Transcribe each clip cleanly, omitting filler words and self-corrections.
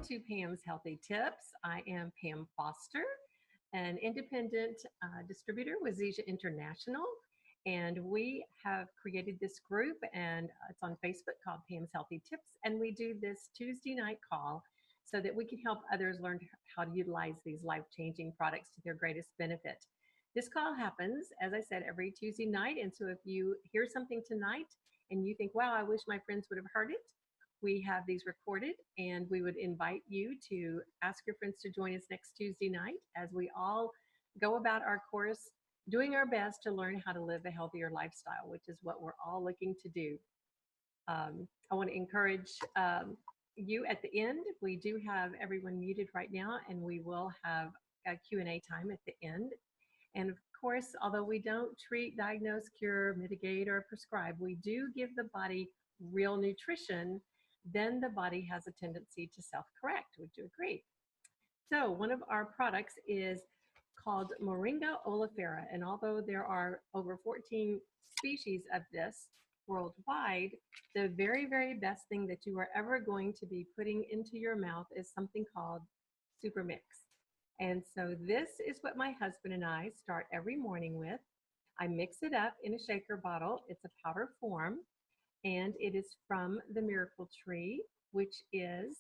to Pam's Healthy Tips. I am Pam Foster, an independent distributor with Zija International. And we have created this group, and it's on Facebook called Pam's Healthy Tips. And we do this Tuesday night call so that we can help others learn how to utilize these life-changing products to their greatest benefit. This call happens, as I said, every Tuesday night. And so if you hear something tonight and you think, wow, I wish my friends would have heard it, we have these recorded, and we would invite you to ask your friends to join us next Tuesday night as we all go about our course doing our best to learn how to live a healthier lifestyle, which is what we're all looking to do. I want to encourage you at the end. We do have everyone muted right now, and we will have a Q&A time at the end. And of course, although we don't treat, diagnose, cure, mitigate, or prescribe, we do give the body real nutrition. Then the body has a tendency to self-correct. Would you agree? So one of our products is called Moringa oleifera, and although there are over 14 species of this worldwide, the very, very best thing that you are ever going to be putting into your mouth is something called Super Mix. And so this is what my husband and I start every morning with. I mix it up in a shaker bottle. It's a powder form, and it is from the miracle tree, which is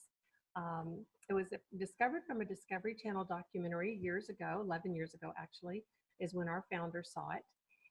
it was discovered from a Discovery Channel documentary years ago, 11 years ago actually, is when our founder saw it.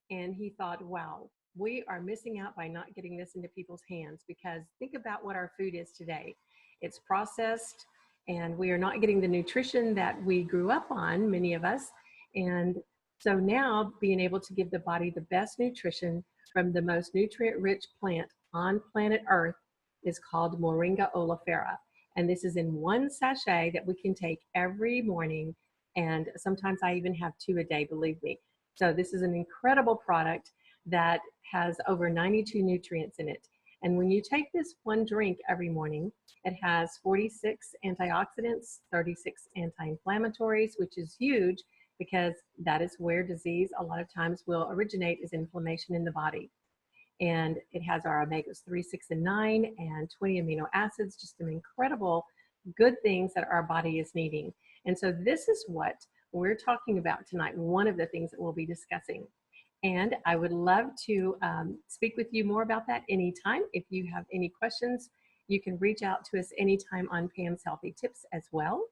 And he thought, wow, we are missing out by not getting this into people's hands, because think about what our food is today. It's processed, and we are not getting the nutrition that we grew up on, many of us. And so now being able to give the body the best nutrition from the most nutrient-rich plant on planet Earth is called Moringa oleifera. And this is in one sachet that we can take every morning. And sometimes I even have 2 a day, believe me. So this is an incredible product that has over 92 nutrients in it. And when you take this one drink every morning, it has 46 antioxidants, 36 anti-inflammatories, which is huge because that is where disease a lot of times will originate, is inflammation in the body. And it has our omegas 3, 6, and 9, and 20 amino acids, just some incredible good things that our body is needing. And so this is what we're talking about tonight, one of the things that we'll be discussing. And I would love to speak with you more about that anytime. If you have any questions, you can reach out to us anytime on Pam's Healthy Tips as well.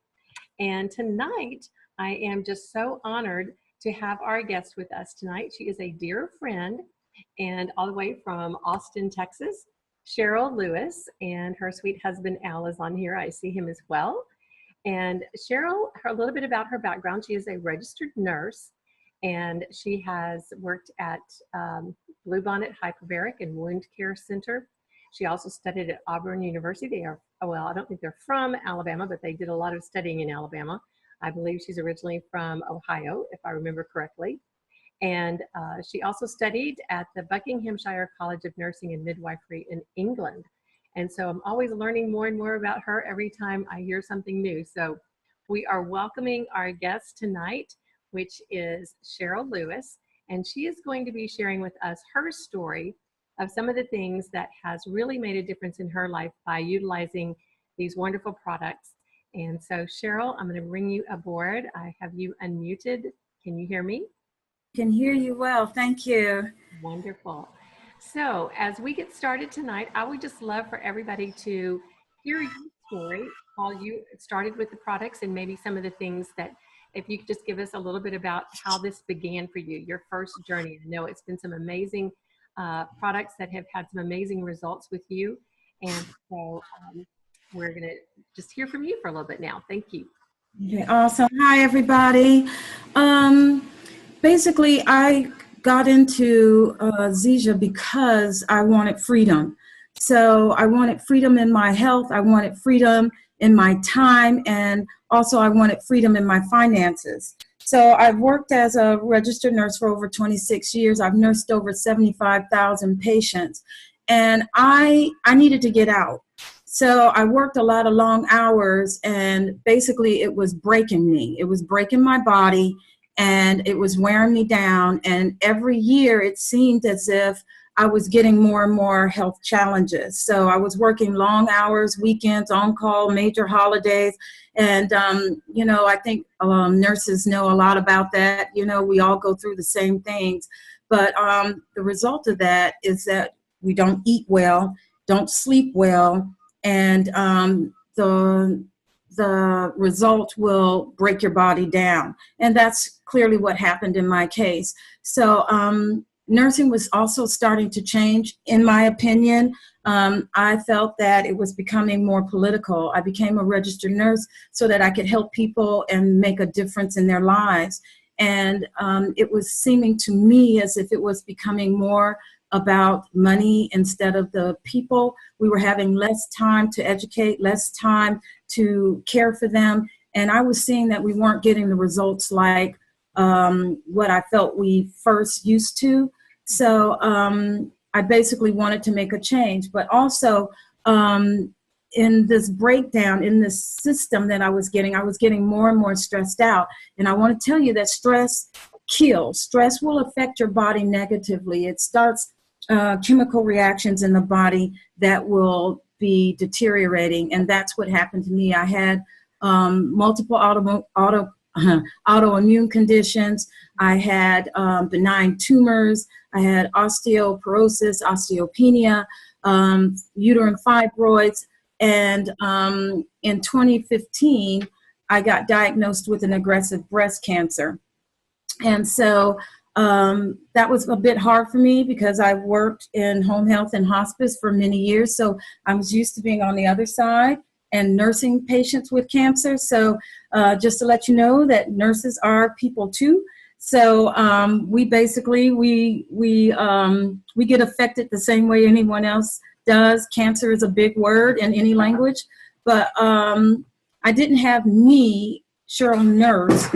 And tonight, I am just so honored to have our guest with us tonight. She is a dear friend, and all the way from Austin, Texas, Cheryl Lewis, and her sweet husband Al is on here. I see him as well. And Cheryl, a little bit about her background. She is a registered nurse, and she has worked at Bluebonnet Hyperbaric and Wound Care Center. She also studied at Auburn University. They are, well, I don't think they're from Alabama, but they did a lot of studying in Alabama. I believe she's originally from Ohio, if I remember correctly. And she also studied at the Buckinghamshire College of Nursing and Midwifery in England. And so I'm always learning more and more about her every time I hear something new. So we are welcoming our guest tonight, which is Cheryl Lewis. And she is going to be sharing with us her story of some of the things that has really made a difference in her life by utilizing these wonderful products. And so Cheryl, I'm going to bring you aboard. I have you unmuted. Can you hear me? Can hear you well. Thank you. Wonderful. So as we get started tonight, I would just love for everybody to hear your story, how you started with the products, and maybe some of the things that, if you could just give us a little bit about how this began for you, your first journey. I know it's been some amazing products that have had some amazing results with you. And so we're going to just hear from you for a little bit now. Thank you. Okay, awesome. Hi, everybody. Basically, I got into Zija because I wanted freedom. So I wanted freedom in my health. I wanted freedom in my time. And also I wanted freedom in my finances. So I've worked as a registered nurse for over 26 years. I've nursed over 75,000 patients. And I needed to get out. So I worked a lot of long hours, and basically it was breaking me. It was breaking my body, and it was wearing me down. And every year it seemed as if I was getting more and more health challenges. So I was working long hours, weekends, on call, major holidays. And, I think nurses know a lot about that. We all go through the same things. But the result of that is that we don't eat well, don't sleep well, and the result will break your body down. And that's clearly what happened in my case. So nursing was also starting to change, in my opinion. I felt that it was becoming more political. I became a registered nurse so that I could help people and make a difference in their lives. And it was seeming to me as if it was becoming more about money instead of the people. We were having less time to educate, less time to care for them. And I was seeing that we weren't getting the results like what I felt we first used to. So I basically wanted to make a change, but also in this breakdown, in this system that I was getting more and more stressed out. And I want to tell you that stress kills. Stress will affect your body negatively. It starts chemical reactions in the body that will be deteriorating. And that's what happened to me. I had multiple autoimmune conditions. I had benign tumors. I had osteoporosis, osteopenia, uterine fibroids. And in 2015, I got diagnosed with an aggressive breast cancer. And so that was a bit hard for me because I worked in home health and hospice for many years. So I was used to being on the other side and nursing patients with cancer. So just to let you know that nurses are people too. So we basically, we get affected the same way anyone else does. Cancer is a big word in any language, but I didn't have me, Cheryl nurse,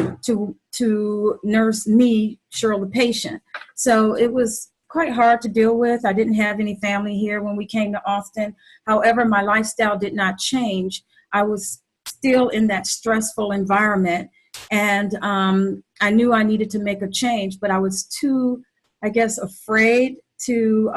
to nurse me, Cheryl the patient. So it was quite hard to deal with. I didn't have any family here when we came to Austin. However, my lifestyle did not change. I was still in that stressful environment, and I knew I needed to make a change, but I was too, I guess, afraid to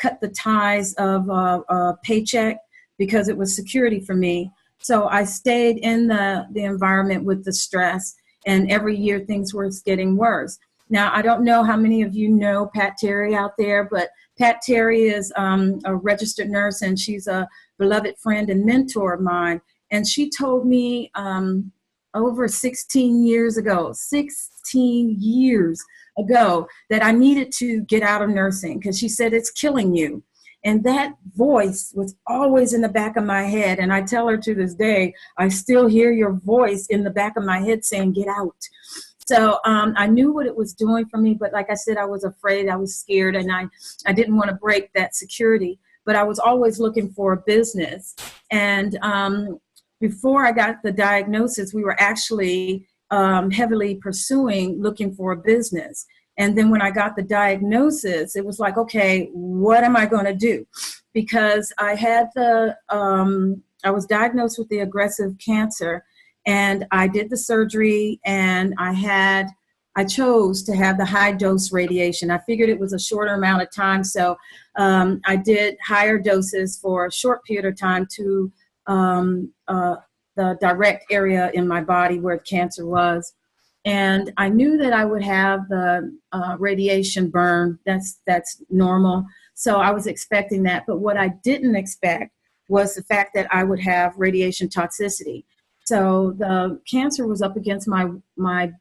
cut the ties of a paycheck because it was security for me. So I stayed in the environment with the stress, and every year things were getting worse. Now, I don't know how many of you know Pat Terry out there, but Pat Terry is a registered nurse, and she's a beloved friend and mentor of mine. And she told me over 16 years ago, that I needed to get out of nursing because she said it's killing you. And that voice was always in the back of my head. And I tell her to this day, I still hear your voice in the back of my head saying, get out. So I knew what it was doing for me. But like I said, I was afraid, I was scared, and I didn't want to break that security. But I was always looking for a business. And before I got the diagnosis, we were actually heavily pursuing looking for a business. And then when I got the diagnosis, it was like, okay, what am I going to do? Because I had I was diagnosed with the aggressive cancer, and I did the surgery, and I chose to have the high dose radiation. I figured it was a shorter amount of time. So I did higher doses for a short period of time to the direct area in my body where the cancer was. And I knew that I would have the radiation burn. That's normal. So I was expecting that. But what I didn't expect was the fact that I would have radiation toxicity. So the cancer was up against my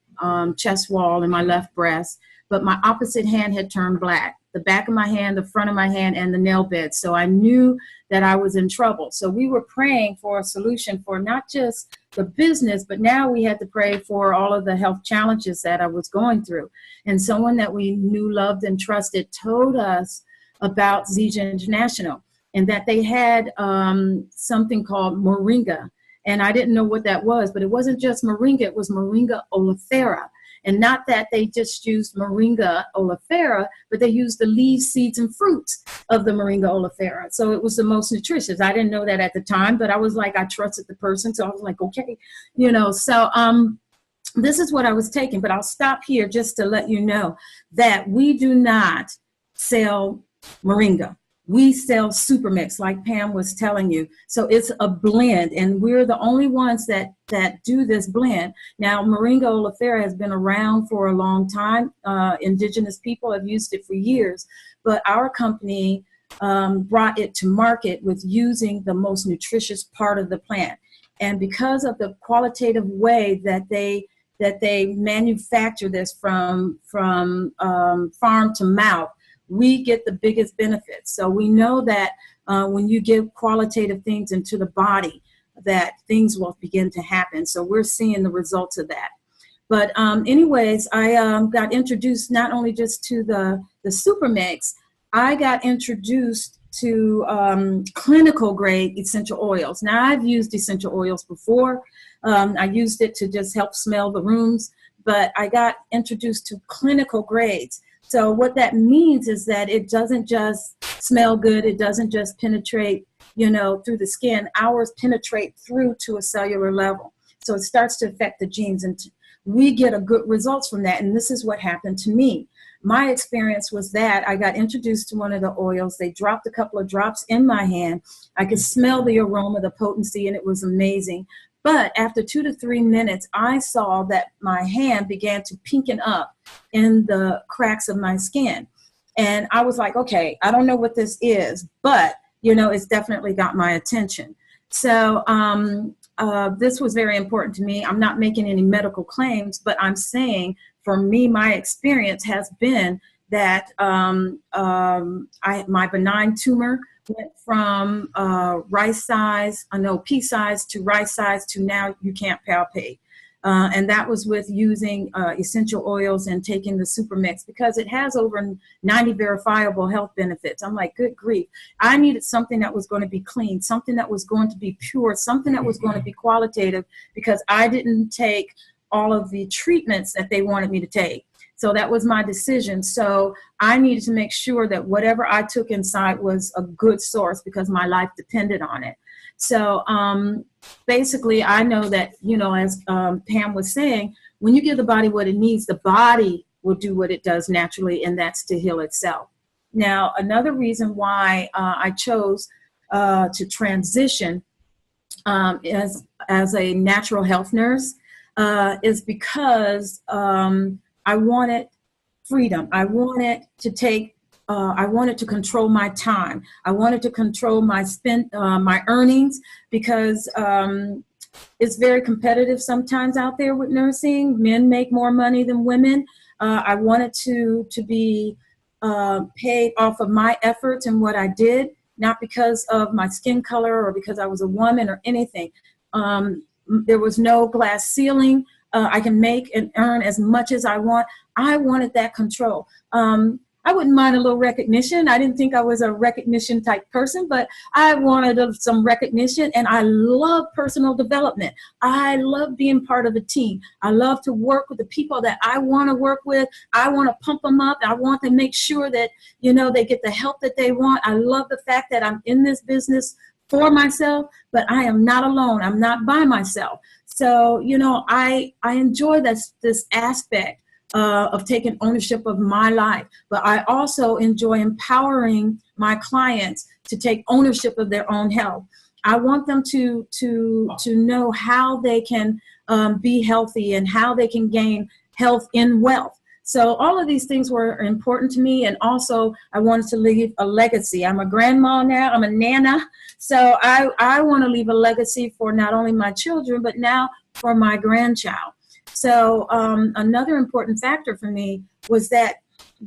chest wall in my left breast, but my opposite hand had turned black. The back of my hand, the front of my hand, and the nail bed. So I knew that I was in trouble. So we were praying for a solution for not just the business, but now we had to pray for all of the health challenges that I was going through. And someone that we knew, loved, and trusted told us about Zija International, and that they had something called moringa. And I didn't know what that was, but it wasn't just moringa, it was moringa oleifera. And not that they just used moringa oleifera, but they used the leaves, seeds, and fruits of the moringa oleifera. So it was the most nutritious. I didn't know that at the time, but I was like, I trusted the person. So I was like, okay, so this is what I was taking. But I'll stop here just to let you know that we do not sell Moringa. We sell super mix, like Pam was telling you. So it's a blend, and we're the only ones that do this blend. Now, Moringa oleifera has been around for a long time. Indigenous people have used it for years, but our company brought it to market with using the most nutritious part of the plant. And because of the qualitative way that they manufacture this from farm to mouth, we get the biggest benefits. So we know that when you give qualitative things into the body, that things will begin to happen. So we're seeing the results of that. But anyways, I got introduced not only just to the super mix, I got introduced to clinical grade essential oils. Now, I've used essential oils before. I used it to just help smell the rooms, but I got introduced to clinical grades. So what that means is that it doesn't just smell good. It doesn't just penetrate, through the skin. Ours penetrate through to a cellular level. So it starts to affect the genes, and we get a good results from that. And this is what happened to me. My experience was that I got introduced to one of the oils. They dropped a couple of drops in my hand. I could smell the aroma, the potency, and it was amazing. But after 2 to 3 minutes, I saw that my hand began to pinken up in the cracks of my skin. And I was like, okay, I don't know what this is, but, it's definitely got my attention. So this was very important to me. I'm not making any medical claims, but I'm saying for me, my experience has been that my benign tumor went from pea size to rice size to now you can't palpate. And that was with using essential oils and taking the super mix, because it has over 90 verifiable health benefits. I'm like, good grief. I needed something that was going to be clean, something that was going to be pure, something that was going to be qualitative, because I didn't take all of the treatments that they wanted me to take. So that was my decision. So I needed to make sure that whatever I took inside was a good source, because my life depended on it. So basically, I know that, as Pam was saying, when you give the body what it needs, the body will do what it does naturally, and that's to heal itself. Now, another reason why I chose to transition as a natural health nurse is because I wanted freedom. I wanted to control my time. I wanted to control my earnings, because it's very competitive sometimes out there with nursing. Men make more money than women. I wanted to be paid off of my efforts and what I did, not because of my skin color or because I was a woman or anything. There was no glass ceiling. I can make and earn as much as I want. I wanted that control. I wouldn't mind a little recognition. I didn't think I was a recognition type person, but I wanted some recognition, and I love personal development. I love being part of a team. I love to work with the people that I want to work with. I want to pump them up. I want to make sure that, they get the help that they want. I love the fact that I'm in this business for myself, but I am not alone. I'm not by myself. So, I enjoy this aspect of taking ownership of my life, but I also enjoy empowering my clients to take ownership of their own health. I want them to know how they can be healthy and how they can gain health in wealth. So all of these things were important to me, and also I wanted to leave a legacy. I'm a grandma now, I'm a nana, so I want to leave a legacy for not only my children, but now for my grandchild. So another important factor for me was that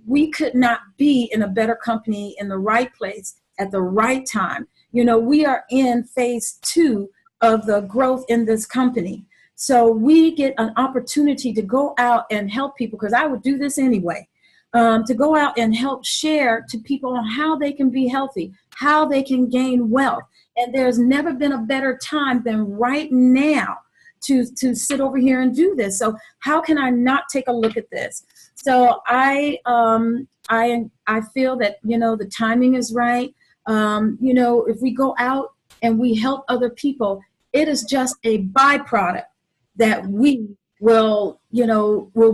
we could not be in a better company in the right place at the right time. We are in phase 2 of the growth in this company. So we get an opportunity to go out and help people, because I would do this anyway, to go out and help share to people on how they can be healthy, how they can gain wealth. And there's never been a better time than right now to sit over here and do this. So how can I not take a look at this? So I feel that, the timing is right. If we go out and we help other people, it is just a byproduct that we will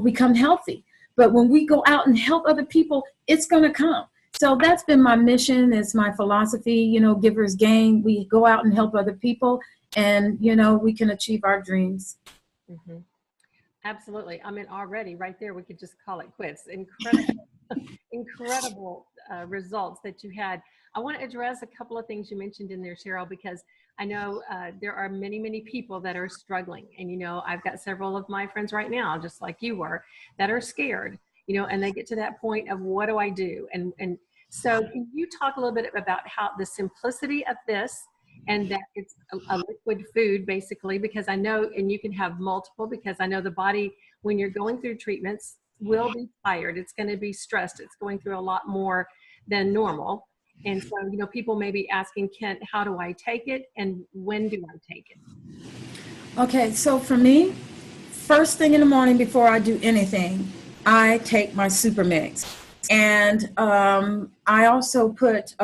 become healthy. But when we go out and help other people, it's going to come. So that's been my mission. It's my philosophy, givers gain. We go out and help other people, and, we can achieve our dreams. Hmm. Absolutely. I mean, already right there, we could just call it quits. Incredible, incredible results that you had. I want to address a couple of things you mentioned in there, Cheryl, because I know there are many, many people that are struggling. And, I've got several of my friends right now, just like you were, that are scared, and they get to that point of what do I do? And so can you talk a little bit about how the simplicity of this and that it's a liquid food basically, because I know, and you can have multiple, because I know the body, when you're going through treatments, will be tired. It's going to be stressed. It's going through a lot more than normal. And so, people may be asking, Kent, how do I take it? And when do I take it? Okay, so for me, first thing in the morning before I do anything, I take my super mix. And I also put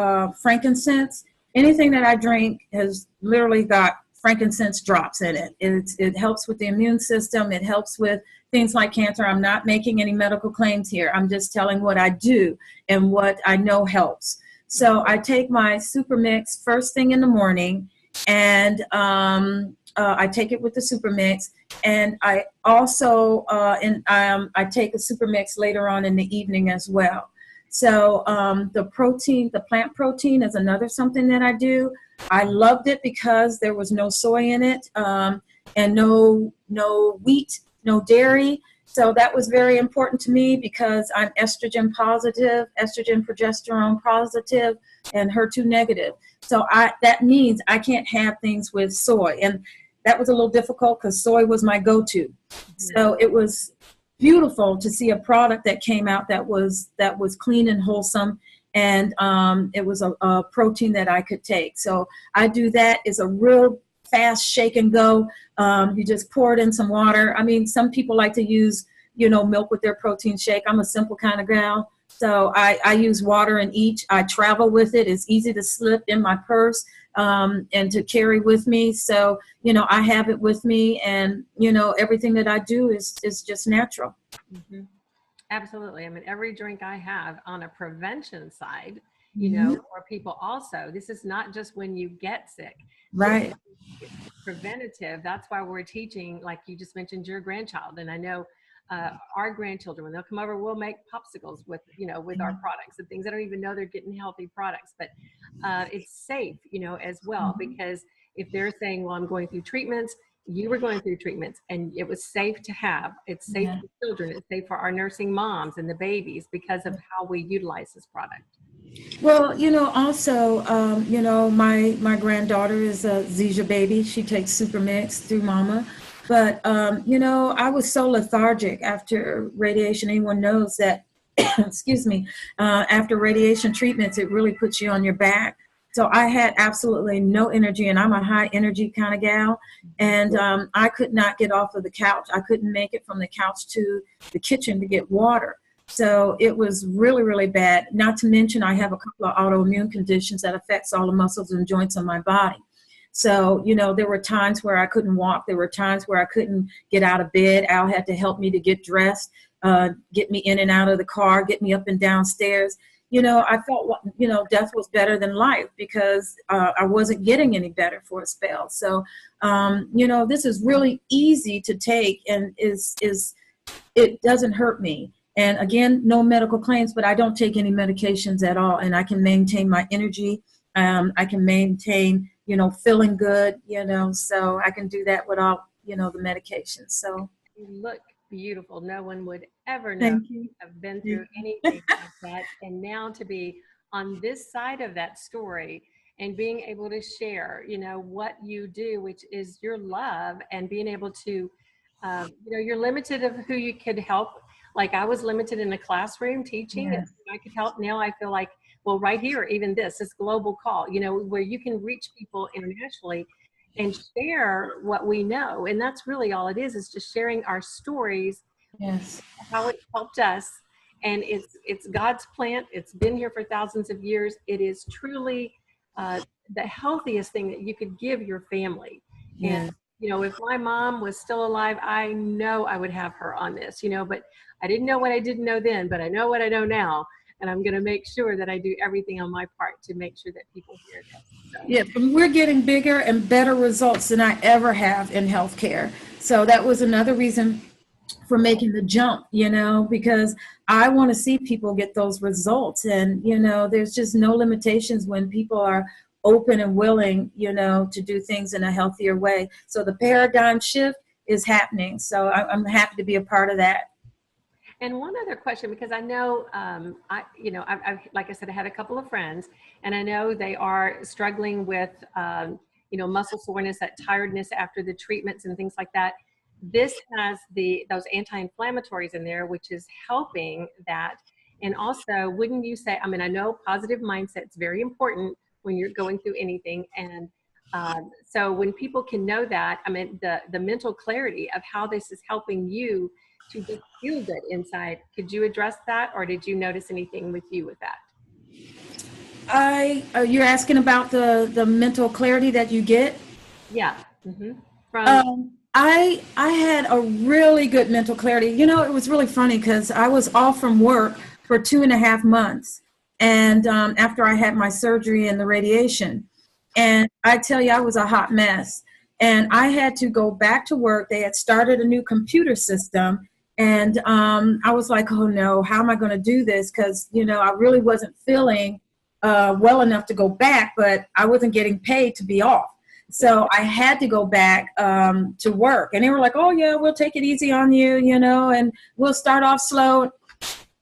frankincense. Anything that I drink has literally got frankincense drops in it. It helps with the immune system. It helps with things like cancer. I'm not making any medical claims here. I'm just telling what I do and what I know helps. So I take my super mix first thing in the morning, and I take it with the super mix, and I also I take a super mix later on in the evening as well. So the plant protein is another something that I do. I loved it because there was no soy in it, and no wheat, no dairy. So that was very important to me because I'm estrogen positive, estrogen progesterone positive, and HER2 negative. So that means I can't have things with soy. And that was a little difficult because soy was my go-to. So it was beautiful to see a product that came out that was clean and wholesome, and it was a protein that I could take. So I do that. It's a real fast shake and go. You just pour it in some water. I mean, some people like to use milk with their protein shake. I'm a simple kind of gal. So I use water in each. I travel with it. It's easy to slip in my purse and to carry with me. So, I have it with me, and, everything that I do is just natural. Mm-hmm. Absolutely. I mean, every drink I have on a prevention side, for people also, this is not just when you get sick. Right. It's preventative. That's why we're teaching, like you just mentioned, your grandchild. And I know our grandchildren, when they'll come over, we'll make popsicles with our products and things. I don't even know they're getting healthy products, but it's safe, as well, because if they're saying, well, I'm going through treatments, you were going through treatments, and it was safe to have. It's safe for children. It's safe for our nursing moms and the babies because of how we utilize this product. Well, also, my granddaughter is a Zija baby. She takes super mix through mama. But, I was so lethargic after radiation. Anyone knows that, excuse me, after radiation treatments, it really puts you on your back. So I had absolutely no energy, and I'm a high energy kind of gal. And I could not get off of the couch. I couldn't make it from the couch to the kitchen to get water. So it was really, really bad. Not to mention, I have a couple of autoimmune conditions that affects all the muscles and joints in my body. So, there were times where I couldn't walk. There were times where I couldn't get out of bed. Al had to help me to get dressed, get me in and out of the car, get me up and downstairs. I felt, death was better than life because I wasn't getting any better for a spell. So, this is really easy to take, and it doesn't hurt me. And again, no medical claims, but I don't take any medications at all. And I can maintain my energy. I can maintain, feeling good, so I can do that without, the medications. So You look beautiful. No one would ever know thank you. have been through anything like that. And now to be on this side of that story and being able to share, what you do, which is your love, and being able to, you're limited of who you could help. Like I was limited in a classroom teaching, and Yes. I could help. Now I feel like, well, right here, even this global call, where you can reach people internationally and share what we know. And that's really all it is just sharing our stories, Yes. how it helped us. And it's God's plant. It's been here for thousands of years. It is truly the healthiest thing that you could give your family. And, Yes. if my mom was still alive, I know I would have her on this, but I didn't know what I didn't know then, but I know what I know now. and I'm going to make sure that I do everything on my part to make sure that people hear this. So. Yeah, we're getting bigger and better results than I ever have in healthcare. So that was another reason for making the jump, because I want to see people get those results. And, there's just no limitations when people are open and willing, to do things in a healthier way. So the paradigm shift is happening. So I'm happy to be a part of that. And one other question, because I know, I've, like I said, I had a couple of friends, and I know they are struggling with, muscle soreness, that tiredness after the treatments and things like that. This has those anti-inflammatories in there, which is helping that. And also, wouldn't you say, I know positive mindset is very important when you're going through anything. And so when people can know that, the mental clarity of how this is helping you to just feel good inside. Could you address that, or did you notice anything with you with that? You're asking about the mental clarity that you get? Yeah. I had a really good mental clarity. It was really funny because I was off from work for 2.5 months, and after I had my surgery and the radiation, and I tell you, I was a hot mess, and I had to go back to work. They had started a new computer system. And I was like, oh no, how am I going to do this? Because, I really wasn't feeling well enough to go back, but I wasn't getting paid to be off. So I had to go back to work. And they were like, oh yeah, we'll take it easy on you, and we'll start off slow.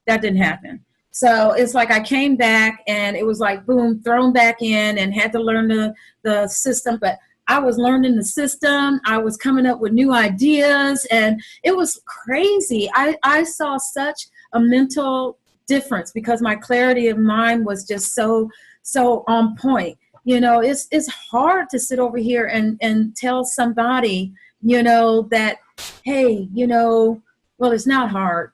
That didn't happen. So it's like I came back and it was like, boom, thrown back in and had to learn the system. But I was learning the system. I was coming up with new ideas, and it was crazy. I saw such a mental difference because my clarity of mind was just so on point. It's hard to sit over here and tell somebody, that, hey, well, it's not hard.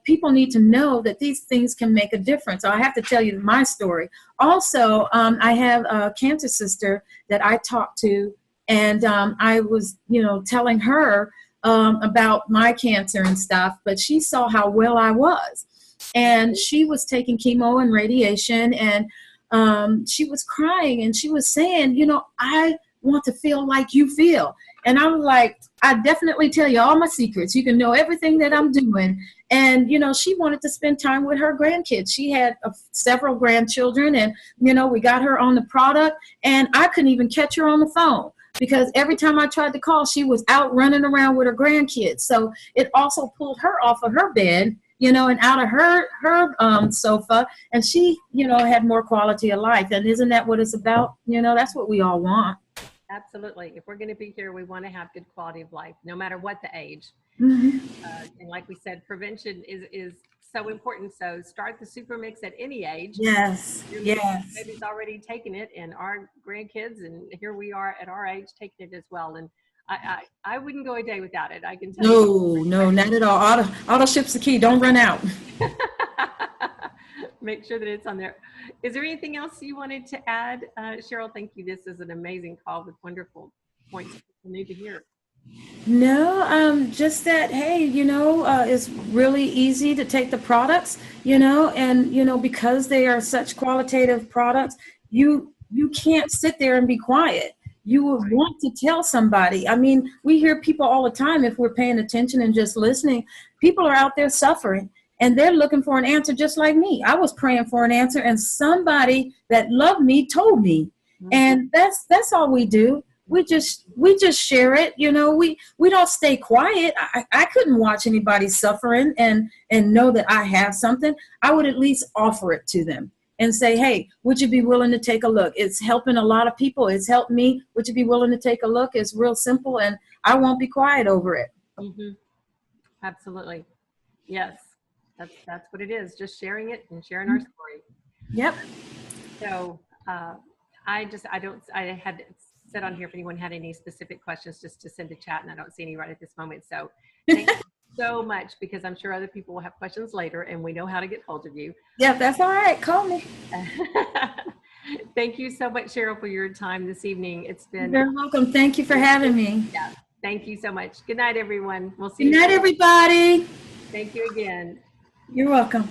People need to know that these things can make a difference. So I have to tell you my story. Also, I have a cancer sister that I talked to, and I was, telling her about my cancer and stuff, but she saw how well I was. And she was taking chemo and radiation, and she was crying, and she was saying, I want to feel like you feel. And I was like, I definitely tell you all my secrets. You can know everything that I'm doing. And, she wanted to spend time with her grandkids. She had several grandchildren, and, we got her on the product, and I couldn't even catch her on the phone because every time I tried to call, she was out running around with her grandkids. So it also pulled her off of her bed, and out of her sofa, and she, had more quality of life. And isn't that what it's about? That's what we all want. Absolutely. If we're going to be here, we want to have good quality of life, no matter what the age. Mm-hmm. And like we said, prevention is so important. So start the super mix at any age. Yes. Yes. Baby's already taken it, and our grandkids, and here we are at our age taking it as well. And I wouldn't go a day without it. I can tell you. No, not at all. Auto ship's the key. Don't run out. Make sure that it's on there. Is there anything else you wanted to add, Cheryl? Thank you. This is an amazing call with wonderful points people need to hear. No, just that, hey, it's really easy to take the products, and, because they are such qualitative products, you can't sit there and be quiet. You would want to tell somebody. We hear people all the time, if we're paying attention and just listening, people are out there suffering. And they're looking for an answer just like me. I was praying for an answer, and somebody that loved me told me. Mm-hmm. And that's all we do. We just share it. We don't stay quiet. I couldn't watch anybody suffering and know that I have something. I would at least offer it to them and say, hey, would you be willing to take a look? It's helping a lot of people. It's helped me. Would you be willing to take a look? It's real simple, and I won't be quiet over it. Mm-hmm. Absolutely. Yes. That's what it is. Just sharing it and sharing our story. Yep. So I had said on here if anyone had any specific questions, just to send a chat, and I don't see any right at this moment. So thank you so much, because I'm sure other people will have questions later, and we know how to get hold of you. Yeah, that's all right. Call me. Thank you so much, Cheryl, for your time this evening. It's been. You're welcome. Thank you for having me. Yeah. Thank you so much. Good night, everyone. We'll see you. Good night, everybody. Thank you again. You're welcome.